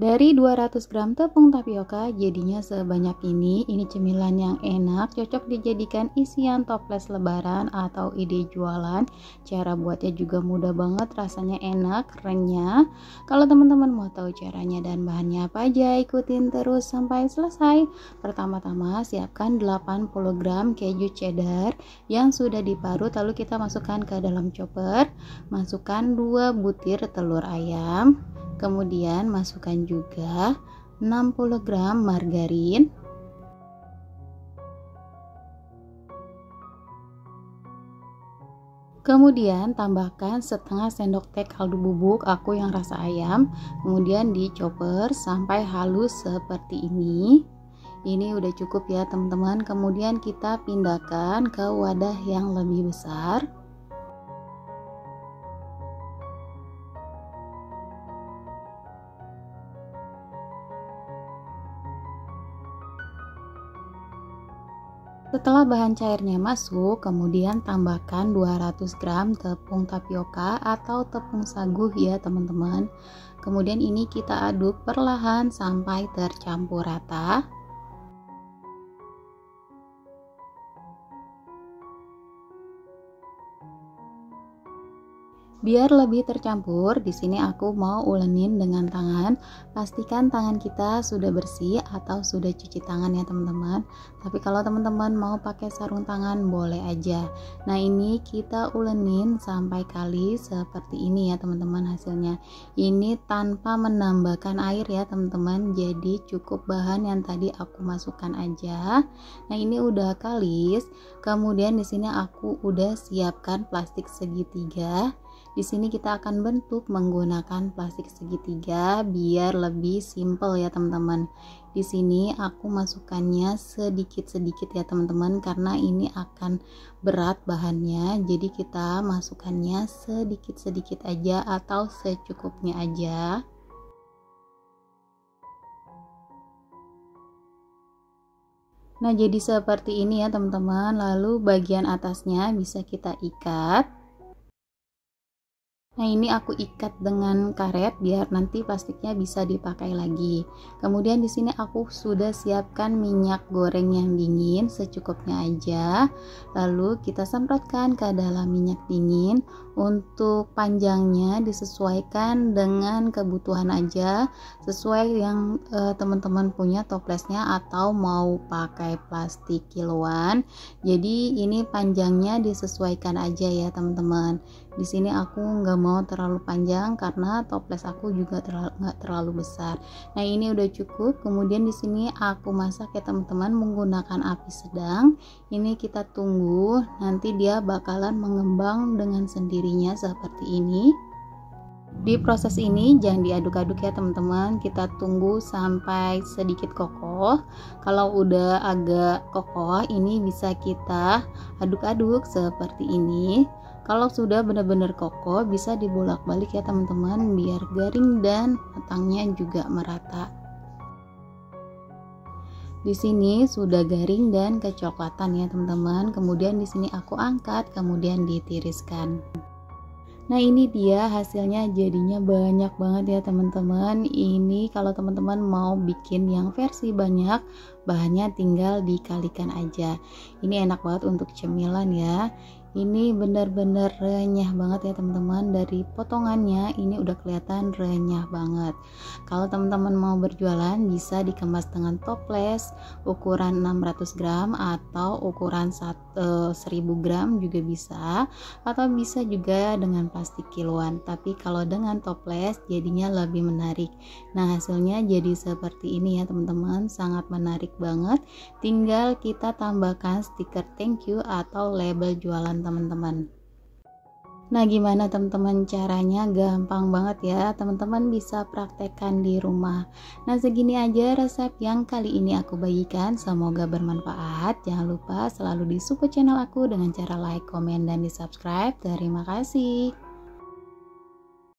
Dari 200 gram tepung tapioka jadinya sebanyak ini. Ini cemilan yang enak, cocok dijadikan isian toples lebaran atau ide jualan. Cara buatnya juga mudah banget, rasanya enak, renyah. Kalau teman-teman mau tahu caranya dan bahannya apa aja, ikutin terus sampai selesai. Pertama-tama siapkan 80 gram keju cheddar yang sudah diparut, lalu kita masukkan ke dalam chopper. Masukkan 2 butir telur ayam. Kemudian masukkan juga 60 gram margarin, kemudian tambahkan setengah sendok teh kaldu bubuk aku yang rasa ayam, kemudian dichopper sampai halus seperti ini. Ini udah cukup ya teman-teman. Kemudian kita pindahkan ke wadah yang lebih besar. Setelah bahan cairnya masuk, kemudian tambahkan 200 gram tepung tapioka atau tepung sagu ya teman-teman. Kemudian ini kita aduk perlahan sampai tercampur rata. Biar lebih tercampur, di sini aku mau ulenin dengan tangan. Pastikan tangan kita sudah bersih atau sudah cuci tangan ya teman-teman. Tapi kalau teman-teman mau pakai sarung tangan boleh aja. Nah, ini kita ulenin sampai kali seperti ini ya teman-teman hasilnya. Ini tanpa menambahkan air ya teman-teman. Jadi cukup bahan yang tadi aku masukkan aja. Nah, ini udah kalis. Kemudian di sini aku udah siapkan plastik segitiga. Di sini kita akan bentuk menggunakan plastik segitiga biar lebih simple ya teman-teman. Di sini aku masukkannya sedikit-sedikit ya teman-teman karena ini akan berat bahannya. Jadi kita masukkannya sedikit-sedikit aja atau secukupnya aja. Nah, jadi seperti ini ya teman-teman. Lalu bagian atasnya bisa kita ikat. Nah, ini aku ikat dengan karet biar nanti plastiknya bisa dipakai lagi. Kemudian di sini aku sudah siapkan minyak goreng yang dingin secukupnya aja. Lalu kita semprotkan ke dalam minyak dingin. Untuk panjangnya disesuaikan dengan kebutuhan aja, sesuai yang teman-teman punya toplesnya atau mau pakai plastik kiloan. Jadi ini panjangnya disesuaikan aja ya teman-teman. Di sini aku nggak mau terlalu panjang karena toples aku juga nggak terlalu besar. Nah, ini udah cukup. Kemudian di sini aku masak ya teman-teman menggunakan api sedang. Ini kita tunggu, nanti dia bakalan mengembang dengan sendirinya seperti ini. Di proses ini jangan diaduk-aduk ya teman-teman, kita tunggu sampai sedikit kokoh. Kalau udah agak kokoh, ini bisa kita aduk-aduk seperti ini. Kalau sudah benar-benar kokoh, bisa dibolak-balik ya teman-teman biar garing dan matangnya juga merata. Di sini sudah garing dan kecoklatan ya teman-teman. Kemudian di sini aku angkat, kemudian ditiriskan. Nah, ini dia hasilnya, jadinya banyak banget ya teman-teman. Ini kalau teman-teman mau bikin yang versi banyak, bahannya tinggal dikalikan aja. Ini enak banget untuk cemilan ya. Ini benar-benar renyah banget ya teman-teman. Dari potongannya ini udah kelihatan renyah banget. Kalau teman-teman mau berjualan bisa dikemas dengan toples ukuran 600 gram atau ukuran 1000 gram juga bisa, atau bisa juga dengan plastik kiloan. Tapi kalau dengan toples jadinya lebih menarik. Nah, hasilnya jadi seperti ini ya teman-teman, sangat menarik banget. Tinggal kita tambahkan stiker thank you atau label jualan teman-teman. Nah, gimana teman-teman caranya? Gampang banget ya, teman-teman bisa praktekkan di rumah. Nah, segini aja resep yang kali ini aku bagikan, semoga bermanfaat. Jangan lupa selalu di support channel aku dengan cara like, komen, dan di subscribe. Terima kasih.